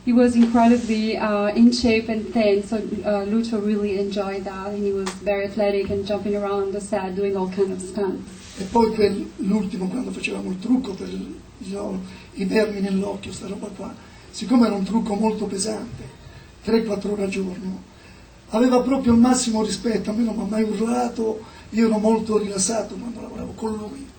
he was incredibly in shape and thin, so Lucio really enjoyed that, and he was very athletic and jumping around on the set, doing all kinds of stunts. E poi per l'ultimo, quando facevamo il trucco per i vermi nell'occhio, sta roba qua, siccome era un trucco molto pesante, 3-4 ore al giorno, aveva proprio il massimo rispetto, a me non mi ha mai urlato, io ero molto rilassato quando lavoravo con lui.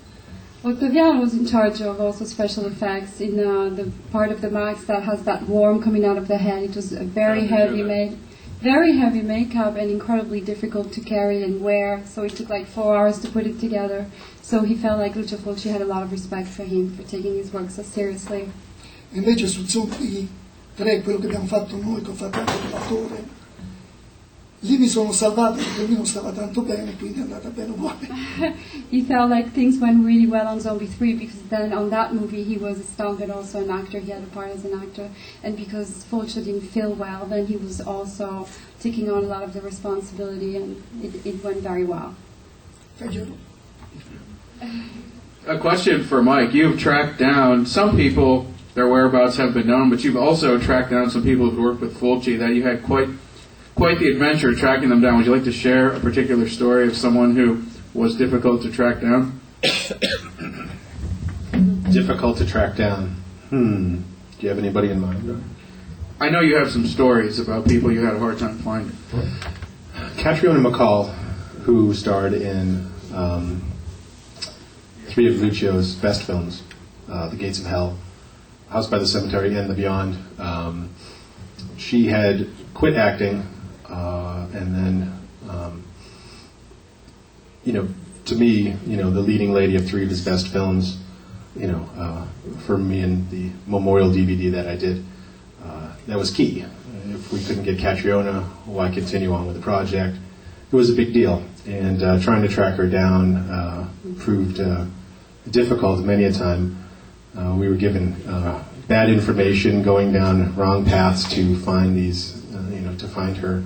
Ottaviano was in charge of also special effects in the part of the mask that has that worm coming out of the head. It was a very heavy makeup and incredibly difficult to carry and wear, so it took like 4 hours to put it together. So he felt like Lucio Fulci had a lot of respect for him for taking his work so seriously. Invece sul Zombie 3, quello che abbiamo fatto noi, che ho fatto anche l'attore, lì mi sono salvato perché lui non stava tanto bene, quindi è andata bene uguale. He felt like things went really well on Zombie 3 because then on that movie he was a stunt and also an actor, he had a part as an actor, and because Fulci didn't feel well, then he was also taking on a lot of the responsibility, and it went very well. Thank you. A question for Mike. You've tracked down some people, their whereabouts have been known, but you've also tracked down some people who've worked with Fulci that you had quite the adventure tracking them down. Would you like to share a particular story of someone who was difficult to track down? Difficult to track down. Do you have anybody in mind? I know you have some stories about people you had a hard time finding. Catriona McCall, who starred in 3 of Lucio's best films, The Gates of Hell, House by the Cemetery, and The Beyond. She had quit acting, and then, to me, the leading lady of 3 of his best films, for me and the memorial DVD that I did, that was key. If we couldn't get Catriona, why continue on with the project? It was a big deal, and trying to track her down proved difficult many a time. We were given bad information, going down wrong paths to find these, to find her.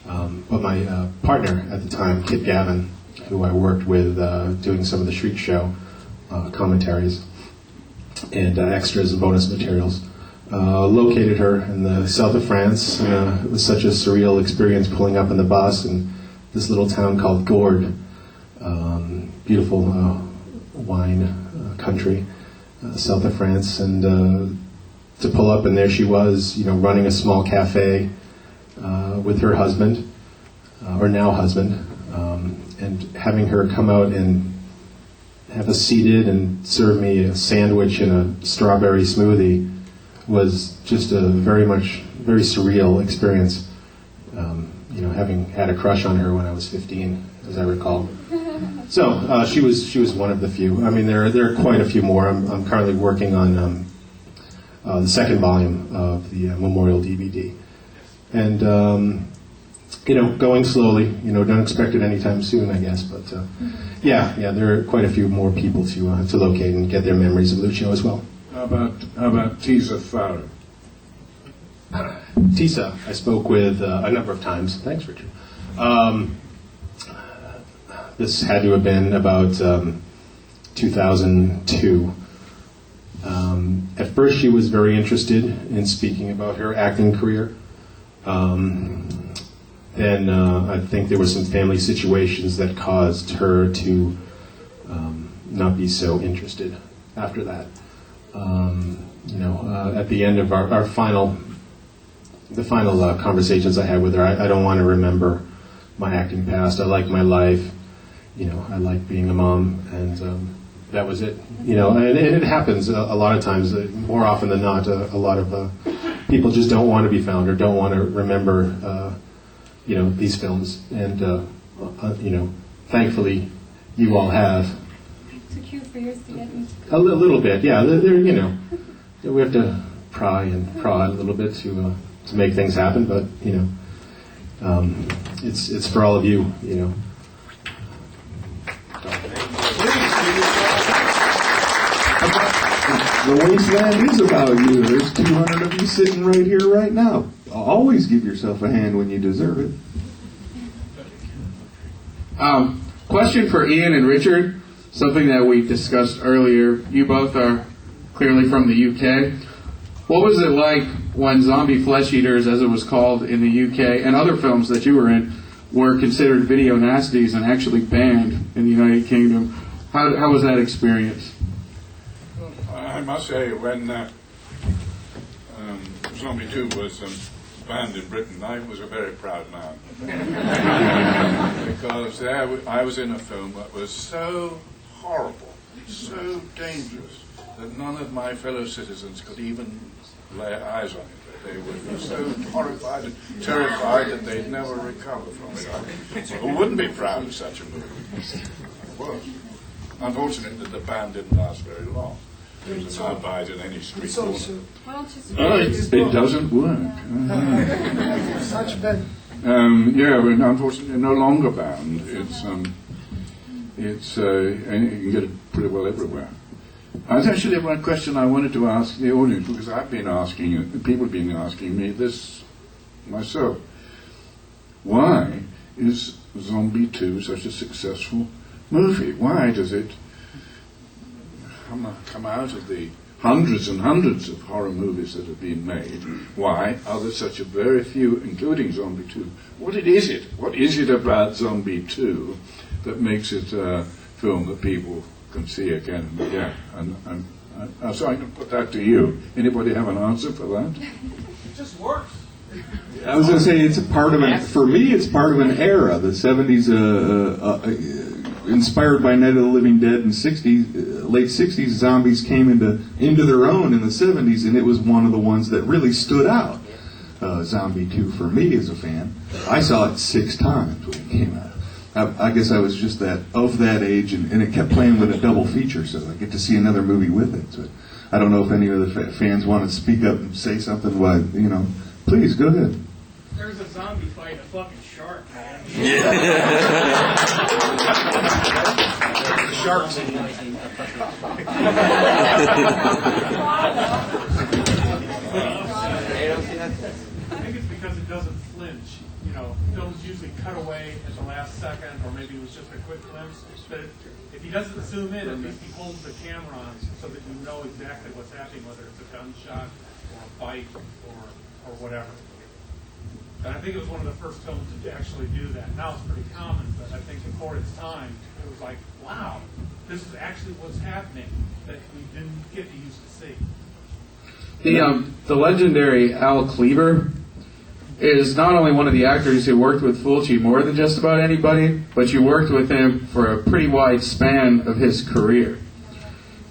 But my partner at the time, Kit Gavin, who I worked with doing some of the Shriek Show commentaries and extras and bonus materials, located her in the south of France. It was such a surreal experience pulling up in the bus in this little town called Gourd, beautiful wine country, south of France, and to pull up, and there she was, running a small cafe with her husband, or now husband, and having her come out and have us seated and serve me a sandwich and a strawberry smoothie was just a very surreal experience. Having had a crush on her when I was 15, as I recall. So she was one of the few. I mean, there are quite a few more. I'm currently working on the second volume of the Memorial DVD, and going slowly. Don't expect it anytime soon, I guess. But yeah, there are quite a few more people to locate and get their memories of Lucio as well. How about Tisa Farah? Tisa, I spoke with a number of times. Thanks, Richard. This had to have been about 2002. At first, she was very interested in speaking about her acting career. Then I think there were some family situations that caused her to not be so interested after that. At the end of our final conversations I had with her, I don't want to remember my acting past. I like my life. I like being a mom, and that was it. And it happens a lot of times. More often than not, a lot of people just don't want to be found or don't want to remember, these films. And thankfully, you all have. It took you for years to get me. A little bit, yeah. We have to pry and prod a little bit to make things happen, but it's for all of you, The Wasteland is about you. There's 200 of you sitting right here, right now. Always give yourself a hand when you deserve it. Question for Ian and Richard, something that we discussed earlier. You both are clearly from the UK. What was it like when zombie flesh eaters, as it was called in the UK, and other films that you were in, were considered video nasties and actually banned in the United Kingdom. How was that experience? I must say, when Zombie 2 was banned in Britain, I was a very proud man. Because there I was in a film that was so horrible, so dangerous, that none of my fellow citizens could even lay eyes on it. They were so horrified and terrified that they'd never recover from it. Who wouldn't be proud of such a movie? Well, unfortunately, the ban didn't last very long. It was now buy it in any street It's corner. also It doesn't work. such bad. Yeah, but unfortunately, no longer banned. It's and you can get it pretty well everywhere. That's actually one question I wanted to ask the audience, because I've been asking, people have been asking me this myself. Why is Zombie 2 such a successful movie? Why does it come out of the hundreds and hundreds of horror movies that have been made? Why are there such a very few, including Zombie 2? What is it? What is it about Zombie 2 that makes it a film that people can see again and again? And so I can put that to you. Anybody have an answer for that? It just works. I was going to say, it's a part of for me, it's part of an era. The 70s, inspired by Night of the Living Dead, and late 60s, zombies came into their own in the 70s, and it was one of the ones that really stood out. Zombie 2 for me as a fan. I saw it 6 times when it came out. I guess I was just of that age, and it kept playing with a double feature, so I get to see another movie with it. So I don't know if any of the fans want to speak up and say something. Why, please go ahead. There's a zombie fighting a fucking shark, man. Sharks. I think it's because it doesn't flinch. Films usually cut away at the last second, or maybe it was just a quick glimpse. But if he doesn't zoom in, at least he holds the camera on so that you know exactly what's happening, whether it's a gunshot or a bite or whatever. And I think it was one of the first films to actually do that. Now it's pretty common, but I think for its time, it was like, wow, this is actually what's happening that we didn't get to used to see. The legendary Al Cliver is not only one of the actors who worked with Fulci more than just about anybody, but you worked with him for a pretty wide span of his career.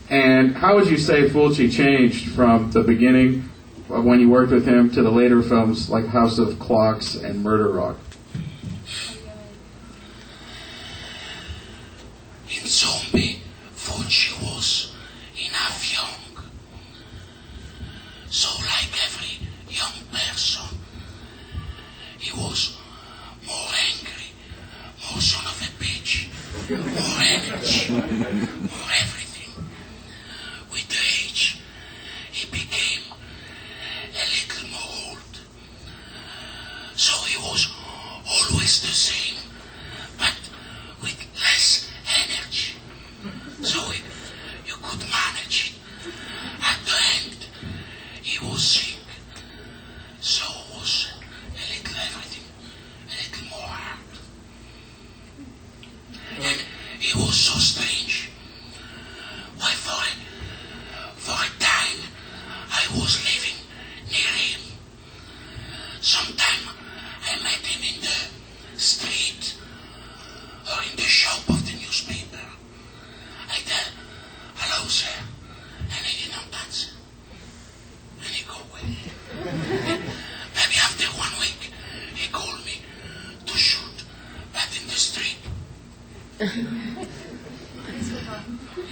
And how would you say Fulci changed from the beginning when you worked with him to the later films like House of Clocks and Murder Rock? In Zombie, Fulci was enough young. So like every young person, he was more angry, more son of a bitch, more energy, more everything. With the age, he became a little more old. So he was always the same, but with less energy. So you could manage it. At the end, he was sick. So was a little everything, a little more hard. And he was so strange. Why, for a time, I was living near him. Sometime I met him in the street or in the shop of the newspaper. I said, "Hello, sir," and he didn't answer. And he go away. Maybe after 1 week, he called me to shoot, but in the street.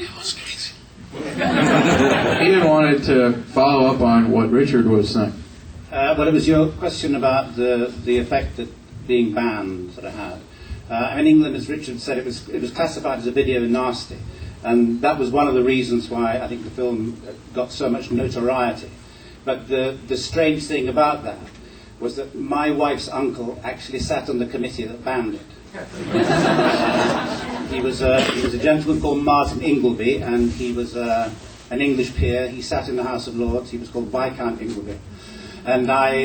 It was crazy. Ian wanted to follow up on what Richard was saying. Well, it was your question about the effect that being banned sort of had. In England, as Richard said, it was classified as a video nasty, and that was one of the reasons why I think the film got so much notoriety. But the strange thing about that was that my wife's uncle actually sat on the committee that banned it. He was a gentleman called Martin Ingleby, and he was an English peer. He sat in the House of Lords. He was called Viscount Ingleby. And I